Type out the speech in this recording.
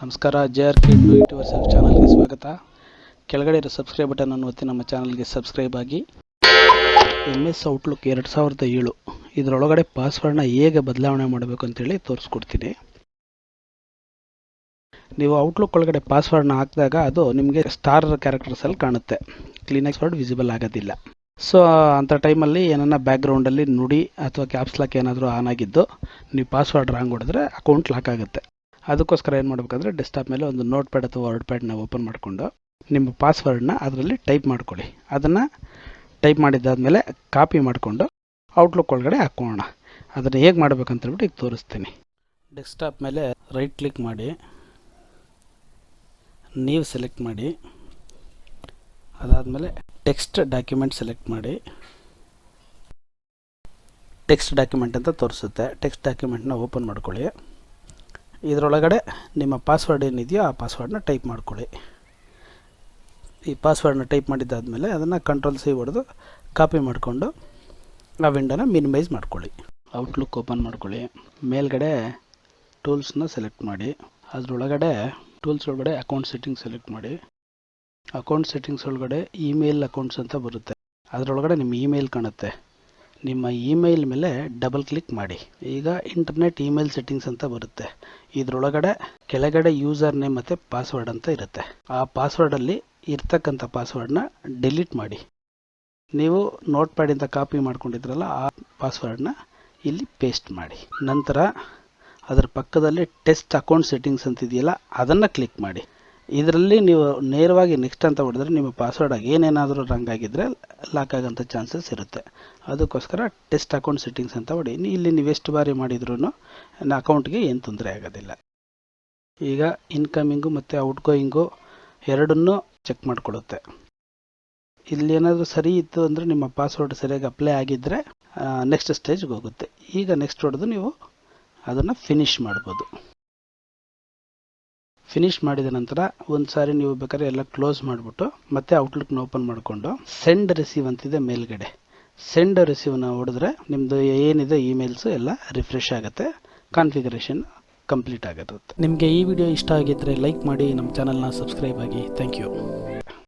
ನಮಸ್ಕಾರ. JRK do it your self ಚಾನಲ್ಗೆ ಸ್ವಾಗತ. ಕೆಳಗಡೆ ಇರೋ ಸಬ್ಸ್ಕ್ರೈಬ್ ಬಟನ್ ಅನ್ನು ಒತ್ತಿ ನಮ್ಮ ಚಾನಲ್ಗೆ ಸಬ್ಸ್ಕ್ರೈಬ್ ಆಗಿ. MS ಔಟ್ಲುಕ್ 2007 ಇದರೊಳಗಡೆ ಪಾಸ್ವರ್ಡ್ನ ಹೇಗೆ ಬದಲಾವಣೆ ಮಾಡಬೇಕು ಅಂತೇಳಿ ತೋರಿಸ್ಕೊಡ್ತೀನಿ. ನೀವು ಔಟ್ಲುಕ್ ಒಳಗಡೆ ಪಾಸ್ವರ್ಡ್ನ ಹಾಕಿದಾಗ ಅದು ನಿಮಗೆ ಸ್ಟಾರ್ ಕ್ಯಾರೆಕ್ಟರ್ಸಲ್ಲಿ ಕಾಣುತ್ತೆ, ಕ್ಲೀನಾಗಿ ಪಾಸ್ವರ್ಡ್ ವಿಸಿಬಲ್ ಆಗೋದಿಲ್ಲ. ಸೊ ಅಂಥ ಟೈಮಲ್ಲಿ ಏನನ್ನ ಬ್ಯಾಕ್ಗ್ರೌಂಡಲ್ಲಿ ನುಡಿ ಅಥವಾ ಕ್ಯಾಪ್ಸ್ ಲಾಕ್ ಏನಾದರೂ ಆನ್ ಆಗಿದ್ದು ನೀವು ಪಾಸ್ವರ್ಡ್ ರಾಂಗ್ ಹೊಡೆದ್ರೆ ಅಕೌಂಟ್ ಲಾಕ್ ಆಗುತ್ತೆ. ಅದಕ್ಕೋಸ್ಕರ ಏನು ಮಾಡಬೇಕಂದ್ರೆ ಡೆಸ್ಕ್ಟಾಪ್ ಮೇಲೆ ಒಂದು ನೋಟ್ ಪ್ಯಾಡ್ ಅಥವಾ ವರ್ಡ್ ಪ್ಯಾಡ್ನ ಓಪನ್ ಮಾಡಿಕೊಂಡು ನಿಮ್ಮ ಪಾಸ್ವರ್ಡ್ನ ಅದರಲ್ಲಿ ಟೈಪ್ ಮಾಡ್ಕೊಳ್ಳಿ. ಅದನ್ನು ಟೈಪ್ ಮಾಡಿದ್ದಾದಮೇಲೆ ಕಾಪಿ ಮಾಡಿಕೊಂಡು ಔಟ್ಲುಕ್ ಒಳಗಡೆ ಹಾಕೋಣ. ಅದನ್ನು ಹೇಗೆ ಮಾಡಬೇಕಂತ ಹೇಳ್ಬಿಟ್ಟು ಈಗ ತೋರಿಸ್ತೀನಿ. ಡೆಸ್ಕ್ಟಾಪ್ ಮೇಲೆ ರೈಟ್ ಕ್ಲಿಕ್ ಮಾಡಿ, ನೀವು ಸೆಲೆಕ್ಟ್ ಮಾಡಿ, ಅದಾದಮೇಲೆ ಟೆಕ್ಸ್ಟ್ ಡಾಕ್ಯುಮೆಂಟ್ ಸೆಲೆಕ್ಟ್ ಮಾಡಿ. ಟೆಕ್ಸ್ಟ್ ಡಾಕ್ಯುಮೆಂಟ್ ಅಂತ ತೋರಿಸುತ್ತೆ. ಟೆಕ್ಸ್ಟ್ ಡಾಕ್ಯುಮೆಂಟ್ನ ಓಪನ್ ಮಾಡ್ಕೊಳ್ಳಿ. ಇದರೊಳಗಡೆ ನಿಮ್ಮ ಪಾಸ್ವರ್ಡ್ ಏನಿದೆಯೋ ಆ ಪಾಸ್ವರ್ಡ್ನ ಟೈಪ್ ಮಾಡ್ಕೊಳ್ಳಿ. ಈ ಪಾಸ್ವರ್ಡ್ನ ಟೈಪ್ ಮಾಡಿದ್ದಾದಮೇಲೆ ಅದನ್ನು ಕಂಟ್ರೋಲ್-C ಹೊಡೆದು ಕಾಪಿ ಮಾಡಿಕೊಂಡು ಆ ವಿಂಡೋನ ಮಿನಿಮೈಸ್ ಮಾಡ್ಕೊಳ್ಳಿ. ಔಟ್ಲುಕ್ ಓಪನ್ ಮಾಡ್ಕೊಳ್ಳಿ. ಮೇಲ್ಗಡೆ ಟೂಲ್ಸ್ನ ಸೆಲೆಕ್ಟ್ ಮಾಡಿ. ಅದರೊಳಗಡೆ ಟೂಲ್ಸ್ ಒಳಗಡೆ ಅಕೌಂಟ್ ಸೆಟ್ಟಿಂಗ್ಸ್ ಸೆಲೆಕ್ಟ್ ಮಾಡಿ. ಅಕೌಂಟ್ ಸೆಟ್ಟಿಂಗ್ಸ್ ಒಳಗಡೆ ಇಮೇಲ್ ಅಕೌಂಟ್ಸ್ ಅಂತ ಬರುತ್ತೆ. ಅದರೊಳಗಡೆ ನಿಮ್ಮ ಇಮೇಲ್ ಕಾಣುತ್ತೆ. ನಿಮ್ಮ ಇಮೇಲ್ ಮೇಲೆ ಡಬಲ್ ಕ್ಲಿಕ್ ಮಾಡಿ. ಈಗ ಇಂಟರ್ನೆಟ್ ಇಮೇಲ್ ಸೆಟ್ಟಿಂಗ್ಸ್ ಅಂತ ಬರುತ್ತೆ. ಇದರೊಳಗಡೆ ಕೆಳಗಡೆ ಯೂಸರ್ ನೇಮ್ ಮತ್ತು ಪಾಸ್ವರ್ಡ್ ಅಂತ ಇರುತ್ತೆ. ಆ ಪಾಸ್ವರ್ಡಲ್ಲಿ ಇರ್ತಕ್ಕಂಥ ಪಾಸ್ವರ್ಡ್ನ ಡಿಲೀಟ್ ಮಾಡಿ. ನೀವು ನೋಟ್ ಪ್ಯಾಡಿಂದ ಕಾಪಿ ಮಾಡ್ಕೊಂಡಿದ್ರಲ್ಲ ಆ ಪಾಸ್ವರ್ಡ್ನ ಇಲ್ಲಿ ಪೇಸ್ಟ್ ಮಾಡಿ. ನಂತರ ಅದರ ಪಕ್ಕದಲ್ಲಿ ಟೆಸ್ಟ್ ಅಕೌಂಟ್ ಸೆಟ್ಟಿಂಗ್ಸ್ ಅಂತ ಇದೆಯಲ್ಲ ಅದನ್ನು ಕ್ಲಿಕ್ ಮಾಡಿ. ಇದರಲ್ಲಿ ನೀವು ನೇರವಾಗಿ ನೆಕ್ಸ್ಟ್ ಅಂತ ಹೊಡೆದ್ರೆ ನಿಮ್ಮ ಪಾಸ್ವರ್ಡ್ ಏನೇನಾದರೂ ರಾಂಗ್ ಆಗಿದ್ದರೆ ಲಾಕ್ ಆಗೋಂಥ ಚಾನ್ಸಸ್ ಇರುತ್ತೆ. ಅದಕ್ಕೋಸ್ಕರ ಟೆಸ್ಟ್ ಅಕೌಂಟ್ ಸೆಟ್ಟಿಂಗ್ಸ್ ಅಂತ ಹೊಡಿ. ಇಲ್ಲಿ ನೀವು ಎಷ್ಟು ಬಾರಿ ಮಾಡಿದ್ರೂ ಅಕೌಂಟ್ಗೆ ಏನು ತೊಂದರೆ ಆಗೋದಿಲ್ಲ. ಈಗ ಇನ್ಕಮಿಂಗು ಮತ್ತು ಔಟ್ಗೋಯಿಂಗು ಎರಡನ್ನೂ ಚೆಕ್ ಮಾಡಿಕೊಳ್ಳುತ್ತೆ. ಇಲ್ಲಿ ಏನಾದರೂ ಸರಿ ಇತ್ತು ಅಂದರೆ ನಿಮ್ಮ ಪಾಸ್ವರ್ಡ್ ಸರಿಯಾಗಿ ಅಪ್ಲೈ ಆಗಿದ್ದರೆ ನೆಕ್ಸ್ಟ್ ಸ್ಟೇಜ್ಗೆ ಹೋಗುತ್ತೆ. ಈಗ ನೆಕ್ಸ್ಟ್ ಹೊಡೆದು ನೀವು ಅದನ್ನು ಫಿನಿಷ್ ಮಾಡ್ಬೋದು. ಫಿನಿಷ್ ಮಾಡಿದ ನಂತರ ಒಂದು ಸಾರಿ ನೀವು ಬೇಕಾದ್ರೆ ಎಲ್ಲ ಕ್ಲೋಸ್ ಮಾಡಿಬಿಟ್ಟು ಮತ್ತೆ ಔಟ್ಲುಕ್ನ ಓಪನ್ ಮಾಡಿಕೊಂಡು ಸೆಂಡ್ ರಿಸೀವ್ ಅಂತಿದೆ ಮೇಲ್ಗಡೆ, ಸೆಂಡ್ ರಿಸೀವ್ನ ಹೊಡೆದ್ರೆ ನಿಮ್ಮದು ಏನಿದೆ ಇಮೇಲ್ಸು ಎಲ್ಲ ರಿಫ್ರೆಶ್ ಆಗುತ್ತೆ, ಕಾನ್ಫಿಗರೇಷನ್ ಕಂಪ್ಲೀಟ್ ಆಗಿರುತ್ತೆ. ನಿಮಗೆ ಈ ವಿಡಿಯೋ ಇಷ್ಟ ಆಗಿದ್ದರೆ ಲೈಕ್ ಮಾಡಿ, ನಮ್ಮ ಚಾನಲ್ನ ಸಬ್ಸ್ಕ್ರೈಬ್ ಆಗಿ. Thank you.